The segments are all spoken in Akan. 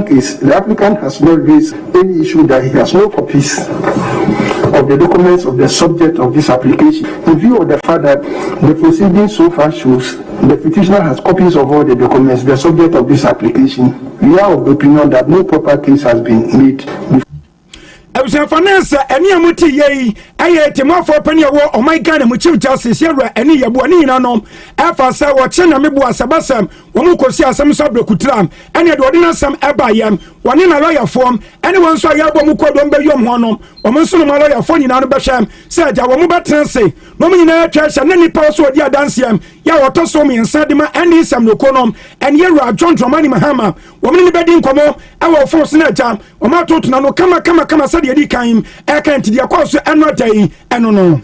is the applicant has not raised any issue that he has no copies of the documents of the subject of this application. In view of the fact that the proceedings so far shows the petitioner has copies of all the documents, the subject of this application, we are of the opinion that no proper case has been made. Ebusa finance eni amuti yei aye temafo pani wo o my Ghana mu chief justice yewra eni yebo ani nanom efa se wo che na mebu asabasam wo mu kosi asem so brokutram eni de odina sam eba yam woni na lawyer form eni won so yabo mu kodom be yom honom wo mu so no lawyer form nyina no be hwam se ja wo mu betrense no mu nyina atwa na nipa so odi adansiam ya woto so mi nsadema eni sam no konom eni yewra John Dramani Mahama wo mu ni bedi nkomo e wo force na jam wo ma totuna no kama de di kan e kan ti de akoso eno dai eno no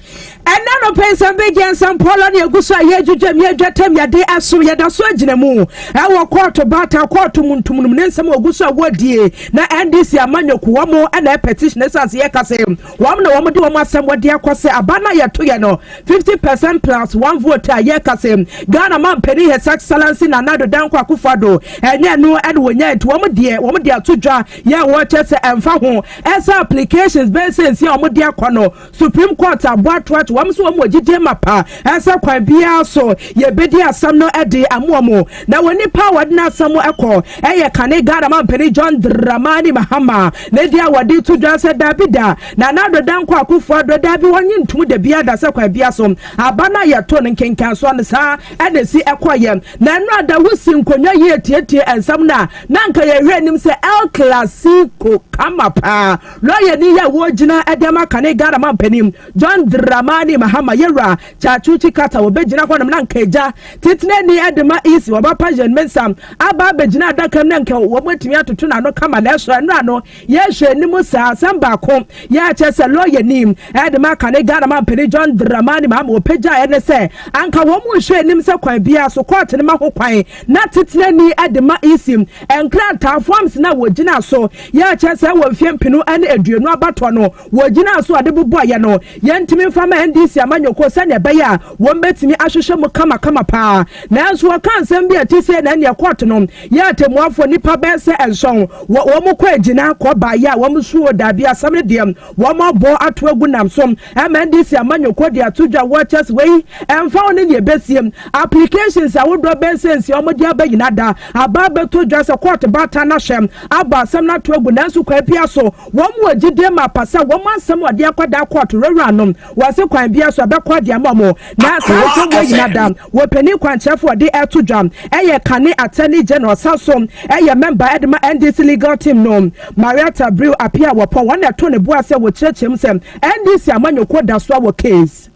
ena no pensa begin some polo ne aguso aye dwudwam ye dwatam ya de aso ye da so aginemu e wo court bata court muntum ne nsem aguso awodie na NDC amanyoku wo mo na petition esas ye kase wo mo na wo mo de wo asem wode akose abana ye to ye no 50% plus 1 vote aye kase Ghana man peni his excellency na nado danko akufado enye no ene wonya enti wo mo de atodwa ye wo chese emfa ho esa applications basis ye wo mo de akono Supreme Court aboatwa wam so mo gide mapa esa kwan bia so ye bedi asam no ede amomo na woni power na asam ekọ eye kane Ghana man peni John Dramani Mahama na dia wadi to dwa se dabida na nado danko akufo do dabi wonyi ntum de bia da se kwan bia so abana ye to nkenkan so ne sa ene si ekoye na enu ada wusi nkonwa ye tietie ensam na nka ye hwe nim se El Clasico kamapa lo ye ni ya wo gina edema kane Ghana man peni John Dramani Mahama yera chachuchi kata wo begina kwa na nkeja titine ni edema isi wo bapa jen mensam aba begina adaka na nke wo motimi atoto na no kama na eso no ano ye hwe ni musa samba ko ya chese lawyer nim edema kane Ghana man peni John Dramani Mahama wo peja ene se anka wo mu hwe nim se kwan bia so court ne ma ho kwan na titine ni edema isi enkrata forms na wo gina so ya chese wo fiempinu ene aduonu abato no wo gina so ade bubu aye no ye ntimi fama NDC amanyoko sanya beya wo betimi ahwehwe mu kama pa na nso kan sem bia ti se na ne court no ya temuafo nipa bense enson wo mu kwa agina ko ba ya wo mu suo da bia samre dem wo mo bo ato agu namsom NDC amanyoko dia tudwa watches wey emfa woni ne besiem applications awodo bensense o mo dia bayina da aba beto dwa se court bata na hwem aba sam na to agu na nso kwa pia so wo mu agide mapasa wo mu asem ode akwada court rewra no wase kwan bia so abekwa dia mamo na sa so bayina da wo pani kwan chefo de eto dwam eye kane attorney general sasom eye member edema NDC legal team no Mariata Brew apia wopon won eto ne boa se wo kirechem sem NDC amanyoko da so wo case.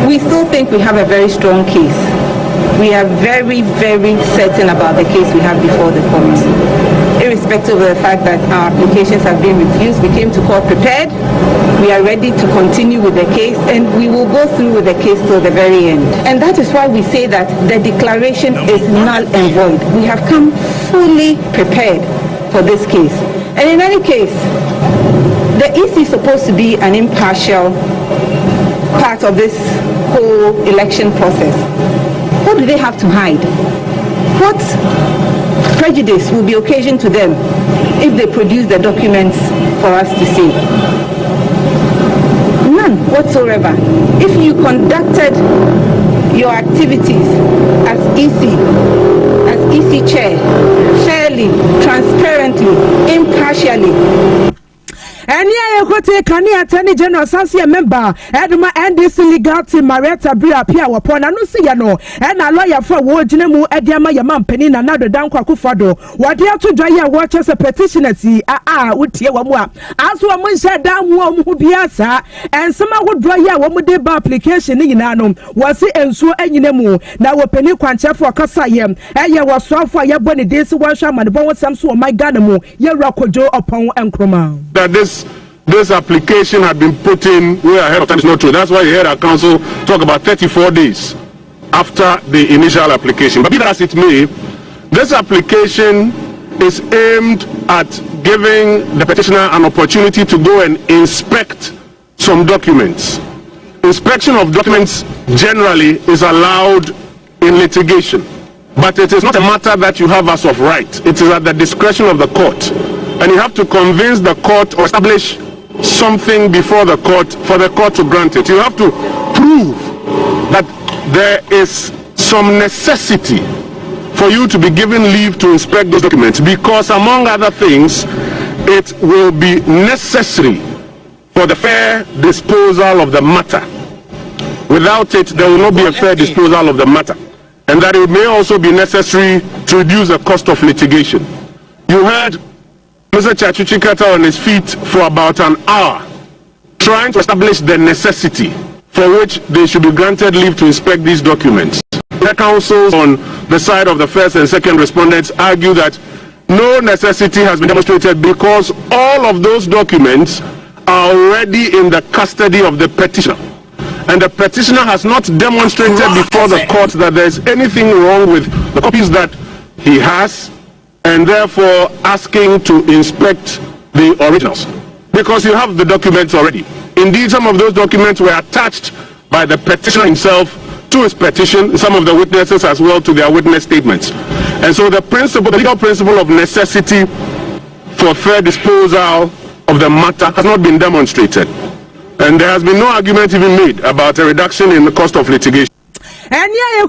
We still think we have a very strong case. We are very, very certain about the case we have before the court. Irrespective of the fact that our applications have been refused, we came to court prepared. We are ready to continue with the case, and we will go through with the case till the very end. And that is why we say that the declaration is null and void. We have come fully prepared for this case. And in any case, the EC is supposed to be an impartial part of this whole election process. What do they have to hide? What prejudice will be occasioned to them if they produce the documents for us to see? None whatsoever. If you conducted your activities as EC chair, fairly, transparently, impartially, Any ayokote kani attorney general sansia member edema NDC legal team Mariata Brew apia wopon anu si ya no na lawyer for wo gine mu ediama ya mampani na nado danko akufado wode atodwa ya wo chese petitioners wotie wo mu aso wo nhye dan mu ho bia sa ensema wodro ya wo mu de ba application ni nyina no wasi ensuo anyine mu na wo pani kwanchefo kasa ye eye wo soafo ya boni de si wo hwa manebon wo sam so wo my Ghana mu ye rakojo opon enkroma that this application had been put in way ahead of time is not true. That's why you heard our council talk about 34 days after the initial application. But be that as it may, this application is aimed at giving the petitioner an opportunity to go and inspect some documents. Inspection of documents generally is allowed in litigation. But it is not a matter that you have as of right. It is at the discretion of the court. And you have to convince the court or establish something before the court for the court to grant it. You have to prove that there is some necessity for you to be given leave to inspect those documents, because among other things, it will be necessary for the fair disposal of the matter. Without it, there will not be a fair disposal of the matter. And that it may also be necessary to reduce the cost of litigation. You heard Mr. Chachuchikata on his feet for about an hour, trying to establish the necessity for which they should be granted leave to inspect these documents. The counsels on the side of the first and second respondents argue that no necessity has been demonstrated because all of those documents are already in the custody of the petitioner. And the petitioner has not demonstrated before the court that there is anything wrong with the copies that he has, and therefore asking to inspect the originals, because you have the documents already. Indeed, some of those documents were attached by the petitioner himself to his petition, some of the witnesses as well to their witness statements. And so the legal principle of necessity for fair disposal of the matter has not been demonstrated. And there has been no argument even made about a reduction in the cost of litigation. And yeah, you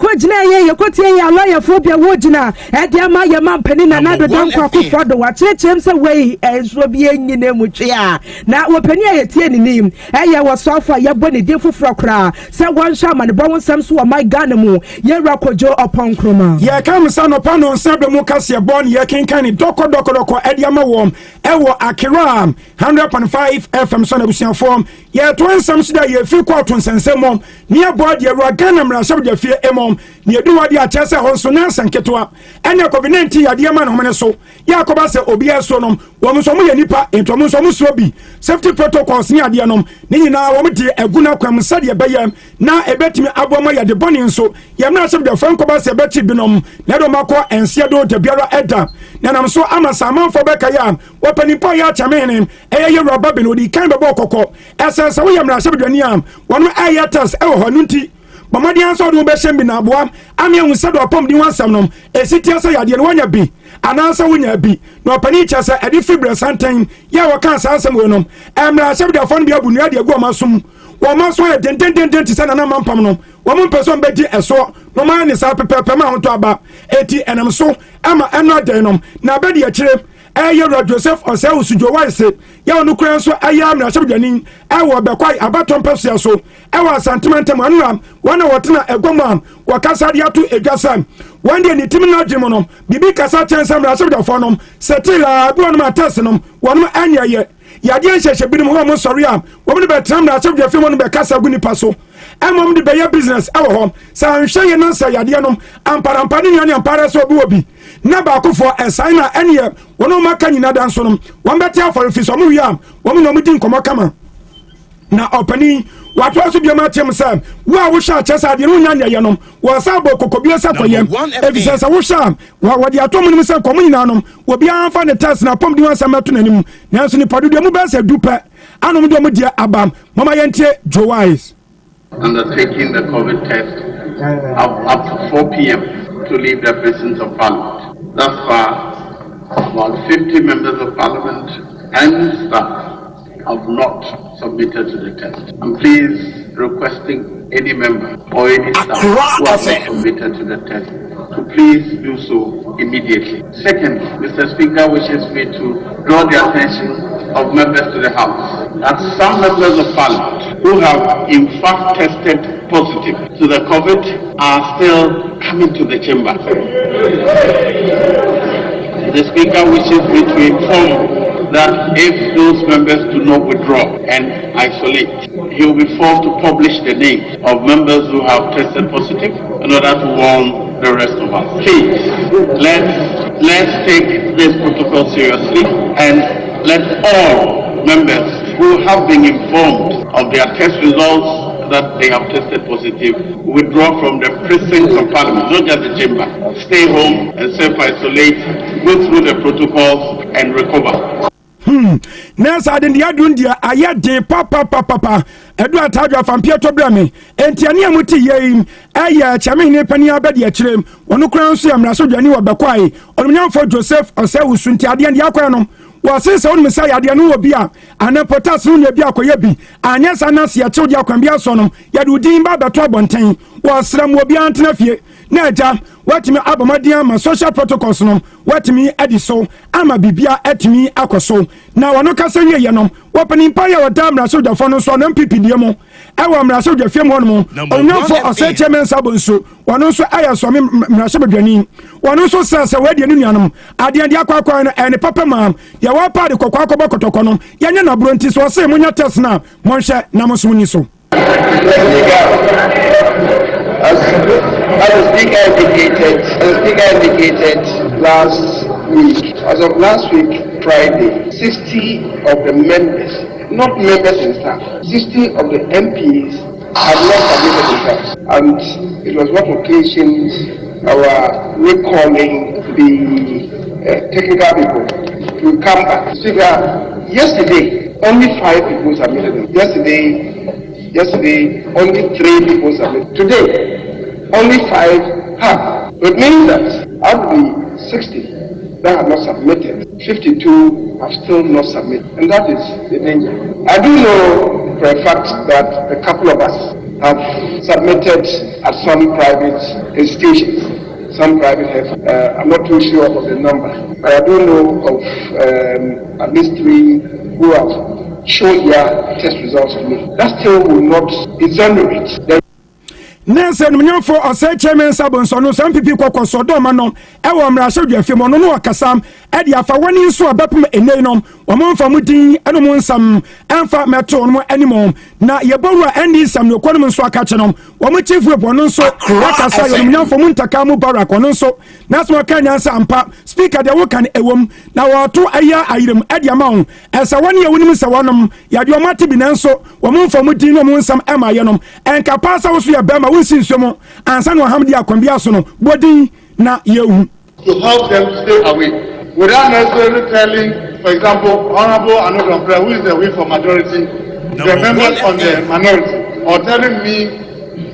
could a lawyer phobia wojina at Yama Yaman Penina, another don't for the watch it away as will be in Muchia. Now, what penny at name, and ya was so far, ya bonny different frocra, so one shaman, the bones some so my gunamo, ye rocko upon chroma. Ya come son upon on Sabda Mucasia born, ya can canny doko at Yama Wom, Ewa Akiram, 100.5 FM son of form, ya twin some that ye few quarters and some mom, near board your Raganam Rasab. Fear emom near do what ya chesa honso nansa nketwa ene COVID-19 ya de man homene so yakoba se obia so nom wo so mo nipa ento mo so mo so bi safety protocols ni ade nom ni nyina wo de aguna kwam sade beyam na ebetimi aboma ya de boni nso ya na asem de fankoba se beti binom na do makọ ense do de biara eda na nam so ama samanfo beka ya wo panipa ya chamene eye ye roba be no di kan be bokoko esense wo ya mra asem de ni am wono ayatas e wo honu nti Mamadi answer do be shembi na aboa amia hu se do pom di wansam nom esitia se yade no wanya bi anansa wonya bi na opani cha se edi fibre santen ya waka sansam we nom emra shebe da fon bi abu nu ade agu omasum wo maso ya denten ti se na mampam nom wo mo person be di eso no ma ni sa pepepe ma ho to aba eti enam so ama eno den nom na be di akire Eye Joseph Ose Usujo Waise ya onu kran so aya amra shebdani ewo bekwai abaton pesia so ewo sentiment manuam wana wotena egomam wakasa dia to edwasam one day ni timi na dwemo no bibi kasa chensam ra shebda fonom setila bi wonu atase nom wonu anya ye ya de nhehye bi mo mo sori am wo me betram na shebda fimo no be kasa guni paso emom de be ya business ewo hom sa nhwe ye na sa yade nom amparampani ni ampara so bi obi na ba ko for assign na ene wono maka nyina dan so no won betia for fi so mo wiam won no mudi nkomo kama na opani wato aso biama chem sam wo sha chesa de no nya ye nom wo sa bo kokobie sa koyem ebisasa wo sha wo de atom nim se komo nyina nom wo bia anfa ne test na pom di wan sam ato nanim nanso ni padu de mu be se dupe anom de mu dia abam mama yentie Joe undertaking the COVID test up to 4 p.m. to leave the presence of Parliament. Thus far, about 50 members of Parliament and staff have not submitted to the test. I'm pleased requesting any member or any staff who have not submitted to the test to please do so immediately. Second, Mr. Speaker wishes me to draw the attention of members to the House that some members of Parliament who have in fact tested positive to the COVID are still coming to the chamber. The Speaker wishes me to inform that if those members do not withdraw and isolate, he will be forced to publish the names of members who have tested positive in order to warn the rest of us. Please, let's take this protocol seriously and let all members who have been informed of their test results that they have tested positive withdraw from the precincts of Parliament, not just the chamber. Stay home and self-isolate, go through the protocols and recover. Nessa den dia dun dia ayade papa edu atadwa fampia to brame entiane amuti yei aya chame ne pani abedi akirem wono kran so amraso dwane wo bekwai onumnyamfo Joseph Osewusu nti ade ande akwa no wase se wonu mesa ade no obi a ana potas no ne bi akoya bi anya sana se ya chewdi akwan bi aso no ya de udin ba beto abonten wo sram obi antena fie na aja watimi abamadian ma social protocols no watimi ediso ama bibia etimi akoso na wono kasa ye no wopani pa ya wada mraso dafo no so no mpipidie mo ewo mraso dafie mo no onyamfo oseche men sabonso wono so aya so me mraso badwani wono so sase wadie no nuanom ade ade akwa no ene papa ma ya wa pa de kokwa akobọ kotoko no yenye na bronti so se munya test na monhwe na mosuni so. As the speaker indicated last week, as of last week, Friday, 60 of the members, not members and staff, 60 of the MPs have not submitted themselves. And it was what occasioned our recalling the technical people to come back. Speaker, yesterday, only 5 people submitted them. Yesterday, only 3 people submitted. Today, only 5 have. It means that out of the 60 that have not submitted, 52 have still not submitted. And that is the danger. I do know for a fact that a couple of us have submitted at some private institutions, some private health. I'm not too sure of the number, but I do know of at least 3 who have show their test results to me. That still will not exonerate them. Nansen mnyamfo oseche men sabonso no some people kokoso do ma no e wo mrasho dwafie mo no no akasam e de afa woni nso abepum enei no wo mo mfa mudin eno mo nsam emfa meto no animo na yeboru a endi sam no kono nso akache no wo mo chief whip no nso akasa yo mnyamfo muntaka mu barak no nso na so kan nyansa ampa speaker de wo kan ewom na wo to aya ayirem e de ama wo esa woni ye wonim se wonom ya de o mate bi nanso wo mo mfa mudin no mo nsam ema ye nom enka pasa wo so ye bema sinsomo ansa no ham dia kwambia so no bodi na yehu to help them stay away without necessarily telling, for example, honorable Anodon Prayer, who is the whip for majority, the members on the minority, or telling me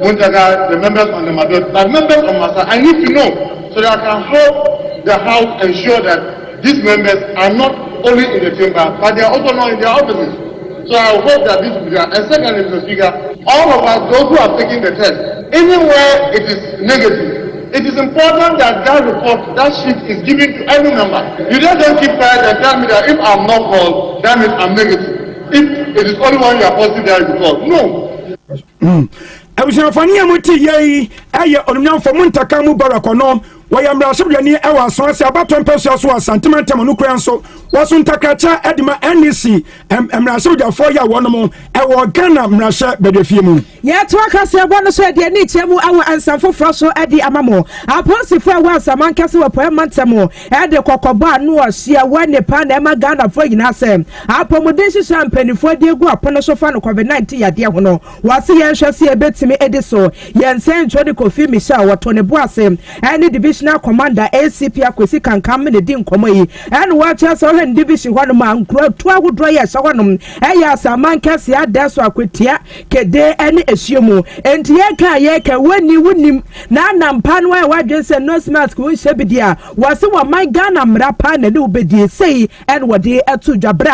Muntaga, the members on the majority, like members on my side. I need to know so that I can help the house ensure that these members are not only in the chamber but they are also not in their offices. So I hope that this will be done. And secondly, Mr. Speaker, all of us, those who are taking the test, anywhere it is negative, it is important that that report, that sheet is given to every member. You just don't keep quiet and tell me that if I'm not called, that means I'm negative. If it is only one you are positive, that is called. No. Abusafani amuti yei aye onumnyamfo muntaka mu barakono wayamra sobdani ewa asonse abaton peso so sentiment no kran so waso ntakacha edima NEC emrasho dafo ya wonom ewo Ghana mrasha bedefie mu ye to akase ebo so de ni chemu awo ansamfo froso edi amamo aposifo awo ansamankase wo poemantemo e de kokobo anu ohia wane pa na ema Ghana fo yina asem apomuden hihya mpanifo de egu apono so fa no COVID-19 yade ho no wase ye hwese ebetimi ediso ye nsen twode kofi misha woto ne boasem ene divisional commander ACP akwesi kankam ne di nkomo yi ene wacha so hen division ho no ma nkro to agodro ye hye ho no eya asamankase adeso akwetia kede ene ehyiemu enti ye ka wani wunim na nampa no wa wadwense no smart ko hye bidia wase wa man Ghana mra pa na de obedie sei ene wode eto dwabra